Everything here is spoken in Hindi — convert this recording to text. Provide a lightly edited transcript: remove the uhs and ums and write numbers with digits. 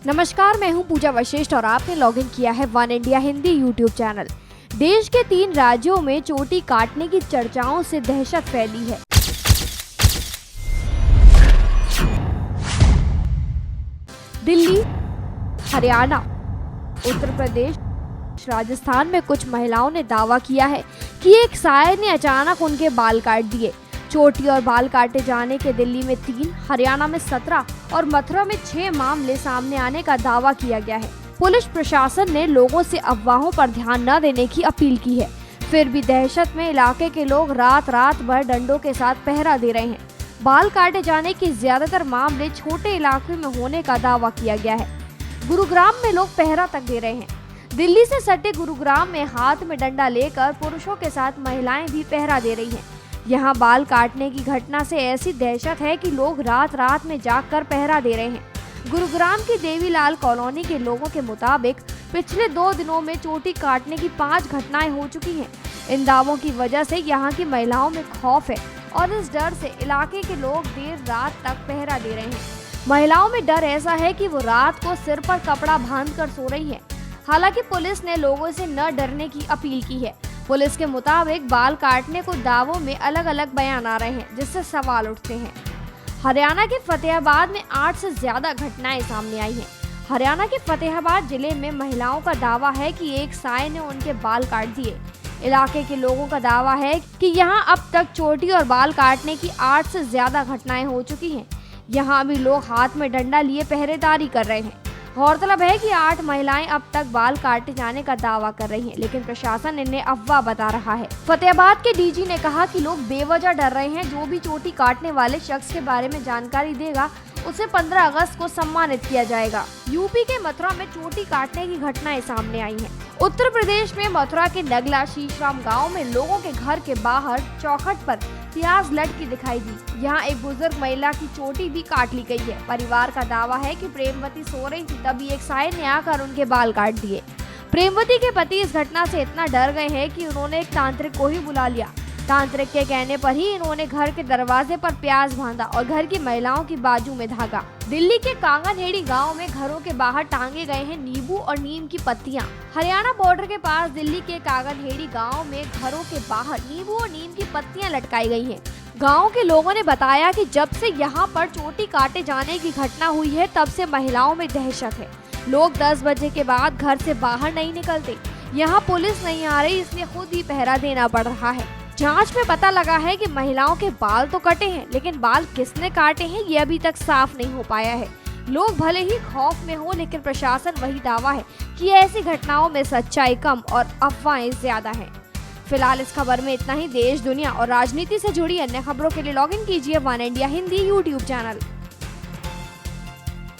नमस्कार, मैं हूं पूजा वशिष्ठ और आपने लॉगिन किया है one India Hindi YouTube channel. देश के 3 राज्यों में चोटी काटने की चर्चाओं से दहशत फैली है। दिल्ली, हरियाणा, उत्तर प्रदेश, राजस्थान में कुछ महिलाओं ने दावा किया है कि एक साय ने अचानक उनके बाल काट दिए। चोटी और बाल काटे जाने के दिल्ली में 3, हरियाणा में 17 और मथुरा में 6 मामले सामने आने का दावा किया गया है। पुलिस प्रशासन ने लोगों से अफवाहों पर ध्यान न देने की अपील की है। फिर भी दहशत में इलाके के लोग रात भर डंडों के साथ पहरा दे रहे हैं। बाल काटे जाने के ज्यादातर मामले छोटे इलाके में होने का दावा किया गया है। गुरुग्राम में लोग पहरा तक दे रहे हैं। दिल्ली से सटे गुरुग्राम में हाथ में डंडा लेकर पुरुषों के साथ महिलाएं भी पहरा दे रही हैं। यहाँ बाल काटने की घटना से ऐसी दहशत है कि लोग रात में जागकर पहरा दे रहे हैं। गुरुग्राम की देवीलाल कॉलोनी के लोगों के मुताबिक पिछले 2 दिनों में चोटी काटने की 5 घटनाएं हो चुकी हैं। इन दावों की वजह से यहाँ की महिलाओं में खौफ है और इस डर से इलाके के लोग देर रात तक पहरा दे रहे हैं। महिलाओं में डर ऐसा है कि वो रात को सिर पर कपड़ा बांधकर सो रही है। हालांकि पुलिस ने लोगों से न डरने की अपील की है। पुलिस के मुताबिक बाल काटने को दावों में अलग अलग बयान आ रहे हैं, जिससे सवाल उठते हैं। हरियाणा के फतेहाबाद में 8 से ज्यादा घटनाएं सामने आई हैं। हरियाणा के फतेहाबाद जिले में महिलाओं का दावा है कि एक साय ने उनके बाल काट दिए। इलाके के लोगों का दावा है कि यहां अब तक चोटी और बाल काटने की 8 से ज्यादा घटनाएं हो चुकी हैं। यहां भी लोग हाथ में डंडा लिए पहरेदारी कर रहे हैं। गौरतलब है कि 8 महिलाएं अब तक बाल काटे जाने का दावा कर रही हैं, लेकिन प्रशासन इन्हें अफवाह बता रहा है। फतेहाबाद के डीजी ने कहा कि लोग बेवजह डर रहे हैं। जो भी चोटी काटने वाले शख्स के बारे में जानकारी देगा उसे 15 अगस्त को सम्मानित किया जाएगा। यूपी के मथुरा में चोटी काटने की घटनाएं सामने आई हैं। उत्तर प्रदेश में मथुरा के नगला शीशराम गांव में लोगों के घर के बाहर चौखट पर प्याज लटकी दिखाई दी। यहाँ एक बुजुर्ग महिला की चोटी भी काट ली गई है। परिवार का दावा है कि प्रेमवती सो रही थी, तभी एक साय ने आकर उनके बाल काट दिए। प्रेमवती के पति इस घटना से इतना डर गए हैं कि उन्होंने एक तांत्रिक को ही बुला लिया। तांत्रिक के कहने पर ही इन्होंने घर के दरवाजे पर प्याज बांधा और घर की महिलाओं की बाजू में धागा। दिल्ली के कांगनहेड़ी गांव में घरों के बाहर टांगे गए हैं नींबू और नीम की पत्तियां। हरियाणा बॉर्डर के पास दिल्ली के कांगनहेड़ी गांव में घरों के बाहर नींबू और नीम की पत्तियां लटकाई गई हैं। गांव के लोगों ने बताया कि जब से यहां पर चोटी काटे जाने की घटना हुई है, तब से महिलाओं में दहशत है। लोग 10 बजे के बाद घर से बाहर नहीं निकलते। यहाँ पुलिस नहीं आ रही, इसलिए खुद ही पहरा देना पड़ रहा है। जांच में पता लगा है कि महिलाओं के बाल तो कटे हैं, लेकिन बाल किसने काटे हैं ये अभी तक साफ नहीं हो पाया है। लोग भले ही खौफ में हो, लेकिन प्रशासन वही दावा है कि ऐसी घटनाओं में सच्चाई कम और अफवाहें ज्यादा हैं। फिलहाल इस खबर में इतना ही। देश, दुनिया और राजनीति से जुड़ी अन्य खबरों के लिए लॉगिन कीजिए one India Hindi YouTube channel.